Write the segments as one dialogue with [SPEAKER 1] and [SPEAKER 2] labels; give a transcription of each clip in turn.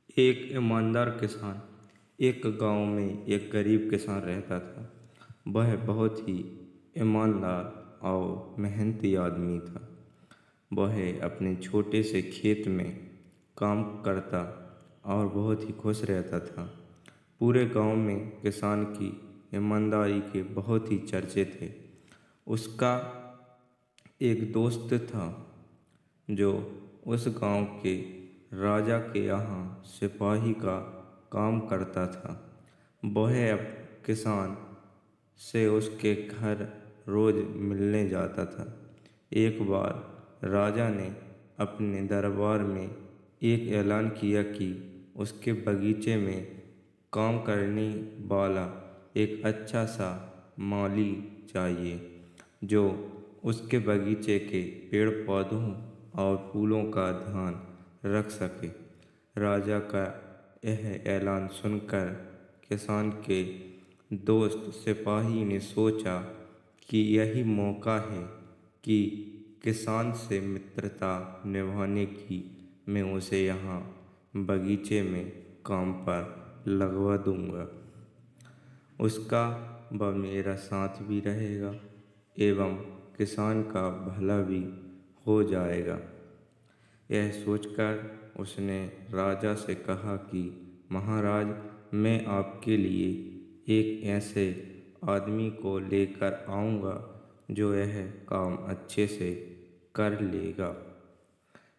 [SPEAKER 1] एक ईमानदार किसान। एक गांव में एक गरीब किसान रहता था। वह बहुत ही ईमानदार और मेहनती आदमी था। वह अपने छोटे से खेत में काम करता और बहुत ही खुश रहता था। पूरे गांव में किसान की ईमानदारी के बहुत ही चर्चे थे। उसका एक दोस्त था जो उस गांव के राजा के यहाँ सिपाही का काम करता था। वह अब किसान से उसके घर रोज मिलने जाता था। एक बार राजा ने अपने दरबार में एक ऐलान किया कि उसके बगीचे में काम करने वाला एक अच्छा सा माली चाहिए जो उसके बगीचे के पेड़ पौधों और फूलों का ध्यान रख सके। राजा का यह ऐलान सुनकर किसान के दोस्त सिपाही ने सोचा कि यही मौका है कि किसान से मित्रता निभाने की मैं उसे यहाँ बगीचे में काम पर लगवा दूंगा। उसका वह मेरा साथ भी रहेगा एवं किसान का भला भी हो जाएगा। यह सोचकर उसने राजा से कहा कि महाराज, मैं आपके लिए एक ऐसे आदमी को लेकर आऊँगा जो यह काम अच्छे से कर लेगा।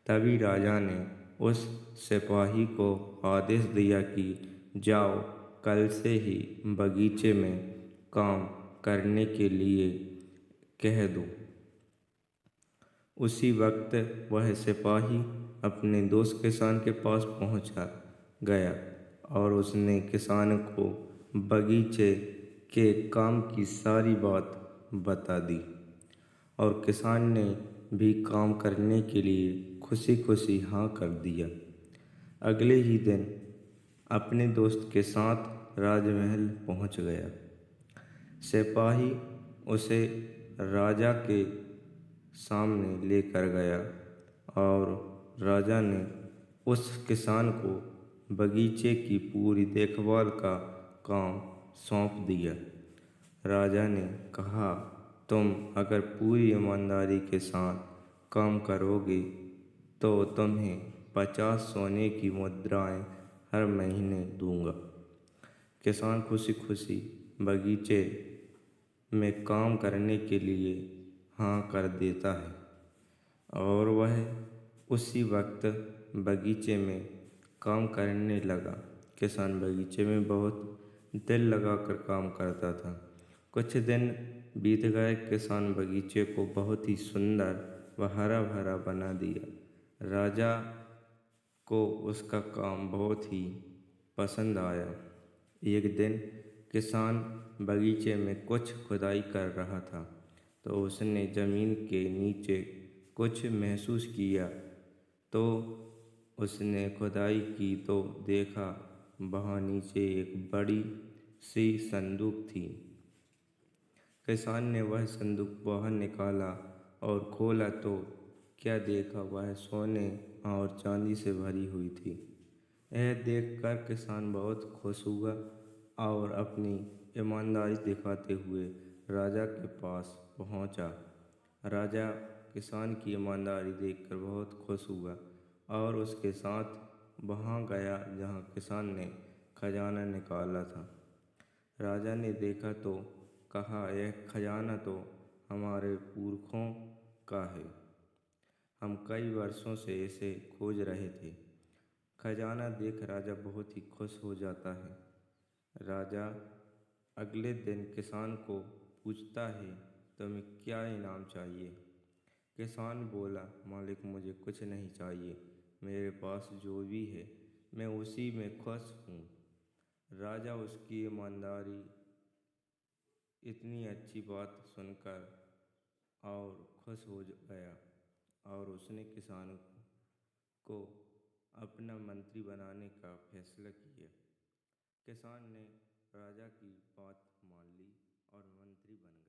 [SPEAKER 1] तभी राजा ने उस सिपाही को आदेश दिया कि जाओ, कल से ही बगीचे में काम करने के लिए कह दो। उसी वक्त वह सिपाही अपने दोस्त किसान के पास पहुंचा गया और उसने किसान को बगीचे के काम की सारी बात बता दी और किसान ने भी काम करने के लिए खुशी खुशी हाँ कर दिया। अगले ही दिन अपने दोस्त के साथ राजमहल पहुंच गया। सिपाही उसे राजा के सामने लेकर गया और राजा ने उस किसान को बगीचे की पूरी देखभाल का काम सौंप दिया। राजा ने कहा, तुम अगर पूरी ईमानदारी के साथ काम करोगे तो तुम्हें 50 सोने की मुद्राएं हर महीने दूंगा। किसान खुशी खुशी बगीचे में काम करने के लिए हाँ कर देता है और वह उसी वक्त बगीचे में काम करने लगा। किसान बगीचे में बहुत दिल लगाकर काम करता था। कुछ दिन बीत गए। किसान बगीचे को बहुत ही सुंदर व हरा भरा बना दिया। राजा को उसका काम बहुत ही पसंद आया। एक दिन किसान बगीचे में कुछ खुदाई कर रहा था तो उसने जमीन के नीचे कुछ महसूस किया। तो उसने खुदाई की तो देखा वहाँ नीचे एक बड़ी सी संदूक थी। किसान ने वह संदूक बाहर निकाला और खोला तो क्या देखा, वह सोने और चांदी से भरी हुई थी। यह देखकर किसान बहुत खुश हुआ और अपनी ईमानदारी दिखाते हुए राजा के पास पहुंचा। राजा किसान की ईमानदारी देखकर बहुत खुश हुआ और उसके साथ वहां गया जहां किसान ने खजाना निकाला था। राजा ने देखा तो कहा, यह खजाना तो हमारे पुरखों का है। हम कई वर्षों से इसे खोज रहे थे। खजाना देख राजा बहुत ही खुश हो जाता है। राजा अगले दिन किसान को पूछता है, तुम्हें क्या इनाम चाहिए? किसान बोला, मालिक, मुझे कुछ नहीं चाहिए। मेरे पास जो भी है मैं उसी में खुश हूँ। राजा उसकी ईमानदारी इतनी अच्छी बात सुनकर और खुश हो गया और उसने किसान को अपना मंत्री बनाने का फैसला किया। किसान ने राजा की बात मान ली और मंत्री बन गया।